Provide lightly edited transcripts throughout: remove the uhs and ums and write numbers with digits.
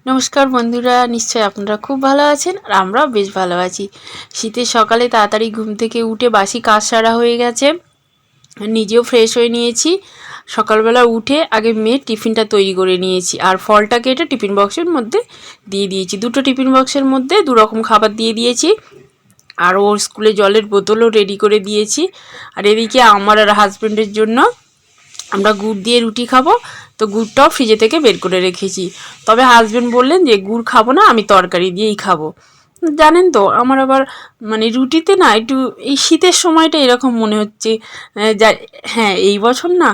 নমস্কার বন্ধুরা, নিশ্চয়ই আপনারা খুব ভালো আছেন আর আমরাও বেশ ভালো আছি। শীতের সকালে তাড়াতাড়ি ঘুম থেকে উঠে বাসি কাজ সারা হয়ে গেছে, নিজেও ফ্রেশ হয়ে নিয়েছি। সকালবেলা উঠে আগে মেয়ের টিফিনটা তৈরি করে নিয়েছি আর ফলটা কেটে টিফিন বক্সের মধ্যে দিয়ে দিয়েছি। দুটো টিফিন বক্সের মধ্যে দু রকম খাবার দিয়ে দিয়েছি আর ওর স্কুলে জলের বোতলও রেডি করে দিয়েছি। আর এদিকে আমার আর হাজব্যান্ডের জন্য আমরা গুড় দিয়ে রুটি খাবো, তো গুড়টাও ফ্রিজে থেকে বের করে রেখেছি। তবে হাজব্যান্ড বললেন যে গুড় খাবো না, আমি তরকারি দিয়েই খাবো। জানেন তো আমার আবার মানে রুটিতে না একটু এই শীতের সময়টা এরকম মনে হচ্ছে। যা হ্যাঁ, এই বছর না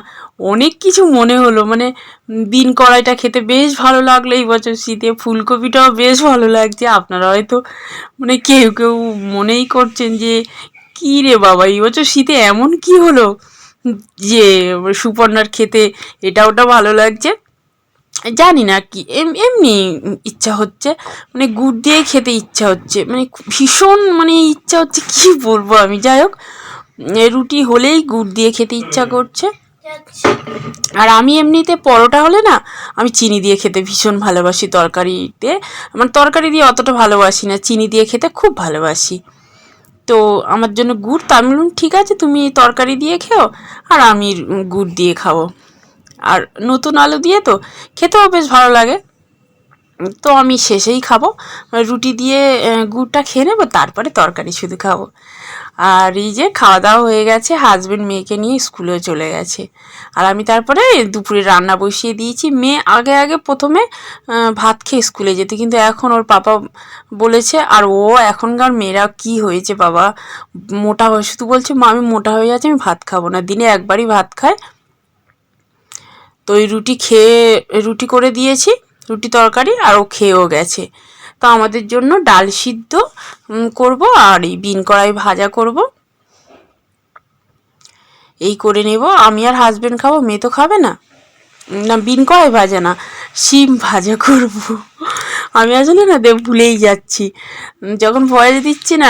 অনেক কিছু মনে হলো, মানে বিন কড়াইটা খেতে বেশ ভালো লাগলো এই বছর শীতে, ফুলকপিটাও বেশ ভালো লাগছে। আপনারা হয়তো মানে কেউ কেউ মনেই করছেন যে কী রে বাবা, এই বছর শীতে এমন কি হলো যে সুপর্ণার খেতে এটা ওটা ভালো লাগছে। জানি না কি এমনি ইচ্ছা হচ্ছে, মানে গুড় দিয়ে খেতে ইচ্ছা হচ্ছে, মানে ভীষণ মানে ইচ্ছা হচ্ছে, কি বলবো আমি। যাই হোক, রুটি হলেই গুড় দিয়ে খেতে ইচ্ছা করছে। আর আমি এমনিতে পরোটা হলে না আমি চিনি দিয়ে খেতে ভীষণ ভালোবাসি। তরকারিতে মানে তরকারি দিয়ে অতটা ভালোবাসি না, চিনি দিয়ে খেতে খুব ভালোবাসি। তো আমার জন্য গুড়, তা আমি বললাম ঠিক আছে তুমি তরকারি দিয়ে খেও আর আমি গুড় দিয়ে খাবো। আর নতুন আলু দিয়ে তো খেতেও বেশ ভালো লাগে। তো আমি শেষেই খাবো, রুটি দিয়ে গুড়টা খেয়ে নেবো, তারপরে তরকারি শুধু খাবো। আর এই যে খাওয়া দাওয়া হয়ে গেছে, হাজব্যান্ড মেয়েকে নিয়ে স্কুলেও চলে গেছে। আর আমি তারপরে দুপুরে রান্না বসিয়ে দিয়েছি। মেয়ে আগে আগে প্রথমে ভাত খেয়ে স্কুলে যেতে, কিন্তু এখন ওর পাপা বলেছে, আর ও এখনকার মেয়েরা কি হয়েছে বাবা, মোটা হয়ে শুধু বলছে মা আমি মোটা হয়ে যাচ্ছি, আমি ভাত খাবো না, দিনে একবারই ভাত খায়। তো ওই রুটি করে দিয়েছি, রুটি তরকারি, আর ও খেয়েও গেছে। তো আমাদের জন্য ডাল সিদ্ধ করব আর এই বিন কড়াই ভাজা করব, এই করে নেব। আমি আর হাজব্যান্ড খাবো, মেয়ে তো খাবে না। না, বিন কড়াই ভাজা না, শিম ভাজা করব। আমি আসলে না ভুলেই যাচ্ছি, যখন ভয়েস দিচ্ছি না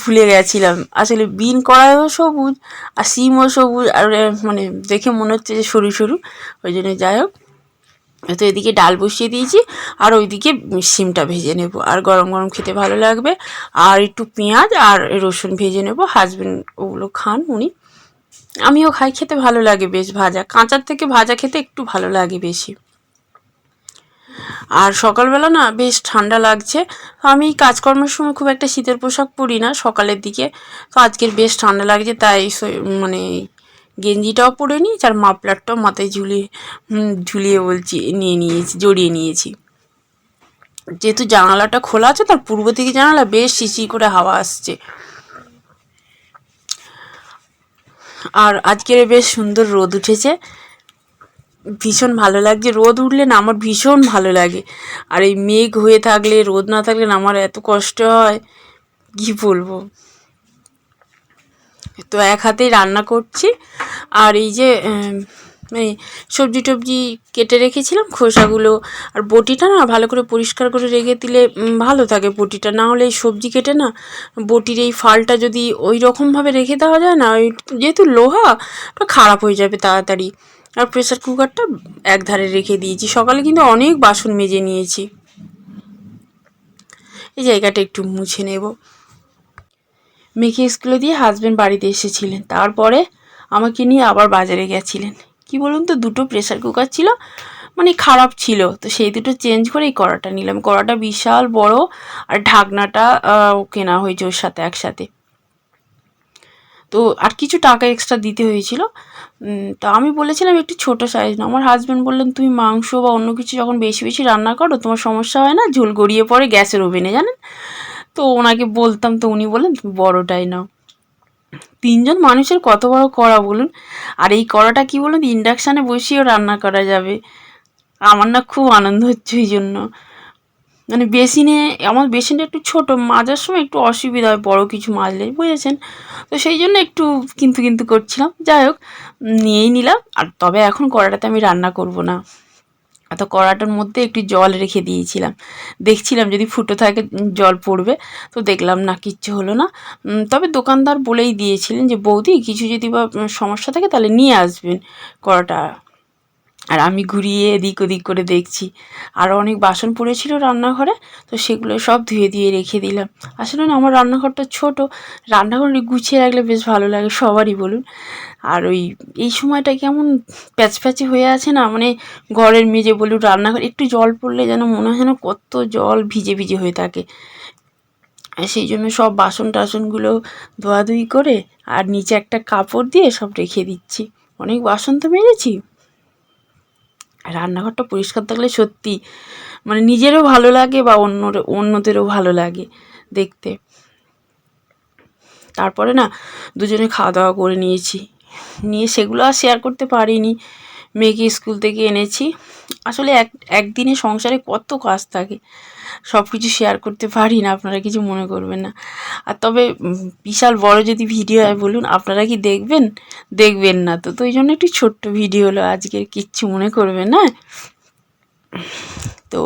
ভুলে গেছিলাম। আসলে বিন কড়াইও সবুজ আর শিমও সবুজ, আর মানে দেখে মনে হচ্ছে যে সরু সরু, ওই জন্য। যাই হোক, তো এদিকে ডাল বসিয়ে দিয়েছি আর ওইদিকে শিমটা ভেজে নেব, আর গরম গরম খেতে ভালো লাগবে। আর একটু পেঁয়াজ আর রসুন ভেজে নেব, হাজব্যান্ড ওগুলো খান উনি, আমিও খাই, খেতে ভালো লাগে বেশ। ভাজা কাঁচার থেকে ভাজা খেতে একটু ভালো লাগে বেশি। আর সকালবেলা না বেশ ঠান্ডা লাগছে, আমি কাজকর্মের সময় খুব একটা শীতের পোশাক পরি না সকালের দিকে, তো আজকের বেশ ঠান্ডা লাগছে, তাই মানে গেঞ্জিটাও পরে নিয়েছি আর মাফলারটাও মাথায় ঝুলিয়ে বলছি জড়িয়ে নিয়েছি। যেহেতু জানালাটা খোলা আছে, তার পূর্ব দিকে জানালা, বেশ শিশি করে হাওয়া আসছে। আর আজকের বেশ সুন্দর রোদ উঠেছে, ভীষণ ভালো লাগছে। রোদ উঠলে না আমার ভীষণ ভালো লাগে, আর এই মেঘ হয়ে থাকলে, রোদ না থাকলে না আমার এত কষ্ট হয়, কি বলবো। তো এক হাতেই রান্না করছি, আর এই যে মানে সবজি টবজি কেটে রেখেছিলাম খোসাগুলো, আর বটিটা না ভালো করে পরিষ্কার করে রেখে দিলে ভালো থাকে বটিটা, না হলে এই সবজি কেটে না বটির এই ফালটা যদি ওই রকমভাবে রেখে দেওয়া যায় না, ওই যেহেতু লোহা ওটা খারাপ হয়ে যাবে তাড়াতাড়ি। আর প্রেসার কুকারটা এক ধারে রেখে দিয়েছি, সকালে কিন্তু অনেক বাসন মেজে নিয়েছি। এই জায়গাটা একটু মুছে নেব। মেয়েকে স্কুলে দিয়ে হাজব্যান্ড বাড়িতে এসেছিলেন, তারপরে আমাকে নিয়ে আবার বাজারে গেছিলেন। কি বলুন তো, দুটো প্রেসার কুকার ছিল, মানে খারাপ ছিল, তো সেই দুটো চেঞ্জ করে এই কড়াটা নিলাম। কড়াটা বিশাল বড়, আর ঢাকনাটা কেনা হয়েছে ওর সাথে একসাথে। তো আর কিছু টাকা এক্সট্রা দিতে হয়েছিল। তো আমি বলেছিলাম একটু ছোট সাইজ না, আমার হাজব্যান্ড বললেন তুমি মাংস বা অন্য কিছু যখন বেশি বেশি রান্না করো তোমার সমস্যা হয় না, ঝোল গড়িয়ে পড়ে গ্যাসের ওভেনে, জানেন। তো ওনাকে বলতাম, তো উনি বললেন তুমি বড়টাই নাও। তিনজন মানুষের কত বড় কড়া বলুন। আর এই কড়াটা কি বলুন, ইন্ডাকশানে বসিয়েও রান্না করা যাবে। আমার না খুব আনন্দ হচ্ছে ওই জন্য। মানে আমার বেসিনটা একটু ছোট, মাজার সময় একটু অসুবিধা হয় বড় কিছু মাজলে, বুঝেছেন। তো সেই জন্য একটু কিন্তু কিন্তু করছিলাম। যাই হোক, নিয়েই নিলাম। আর তবে এখন কড়াটাতে আমি রান্না করব না, তো কড়াটার মধ্যে একটু জল রেখে দিয়েছিলাম, দেখছিলাম যদি ফুটো থাকে জল পড়বে, তো দেখলাম না, কিচ্ছু হলো না। তবে দোকানদার বলেই দিয়েছিলেন যে বৌদি কিছু যদি বা সমস্যা থাকে তাহলে নিয়ে আসবেন কড়াটা। আর আমি ঘুরিয়ে এদিক ওদিক করে দেখছি। আরও অনেক বাসন পড়েছিল রান্নাঘরে, তো সেগুলো সব ধুয়ে দিয়ে রেখে দিলাম। আসলে না আমার রান্নাঘরটা ছোট, রান্নাঘরে গুছিয়ে রাখলে বেশ ভালো লাগে, সবারই বলুন। আর এই সময়টা কেমন প্যাচপ্যাচে হয়ে আছে না, মানে ঘরের মেঝে বলুন, রান্নাঘর একটু জল পড়লে যেন মনে হয় যেন কত জল ভিজে ভিজে হয়ে থাকে। সেই জন্য সব বাসন টাসনগুলো ধোয়াধুয়ি করে আর নিচে একটা কাপড় দিয়ে সব রেখে দিচ্ছি। অনেক বাসন তো মেজেছি। রান্নাঘরটা পরিষ্কার থাকলে সত্যি মানে নিজেরও ভালো লাগে বা অন্যদেরও ভালো লাগে দেখতে। তারপরে না দুজনে খাওয়া দাওয়া করে নিয়েছি, নিয়ে সেগুলো আর শেয়ার করতে পারিনি। মেয়েকে স্কুল থেকে এনেছি। আসলে একদিনে সংসারে কত কাজ থাকে, সব কিছু শেয়ার করতে পারি না, আপনারা কিছু মনে করবেন না। আর তবে বিশাল বড় যদি ভিডিও হয় বলুন, আপনারা কি দেখবেন? দেখবেন না তো, তো এই জন্য একটু ছোট্ট ভিডিও হলো আজকের, কিচ্ছু মনে করবেন না। তো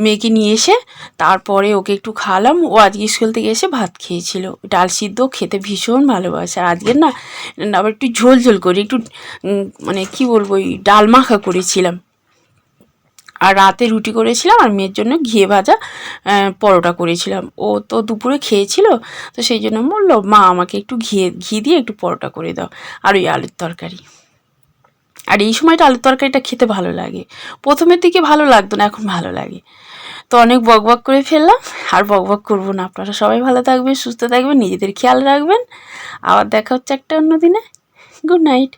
মেয়েকে নিয়ে এসে তারপরে ওকে একটু খাওয়ালাম। ও আজকে স্কুল থেকে এসে ভাত খেয়েছিল, ডাল সিদ্ধ খেতে ভীষণ ভালোবাসে। আর আজকের না আবার একটু ঝোল ঝোল করে একটু মানে কি বলবো, ওই ডাল মাখা করেছিলাম। আর রাতে রুটি করেছিলাম, আর মেয়ের জন্য ঘিয়ে ভাজা পরোটা করেছিলাম। ও তো দুপুরে খেয়েছিল, তো সেই জন্য বললো মা আমাকে একটু ঘি দিয়ে একটু পরোটা করে দাও, আর ওই আলুর তরকারি। আর এই সময়টা আলুর তরকারিটা খেতে ভালো লাগে, প্রথমের দিকে ভালো লাগতো না, এখন ভালো লাগে। তো অনেক বকবক করে ফেললাম, আর বকবক করবো না। আপনারা সবাই ভালো থাকবেন, সুস্থ থাকবেন, নিজেদের খেয়াল রাখবেন। আবার দেখা হচ্ছে একটা অন্য দিনে। Good night.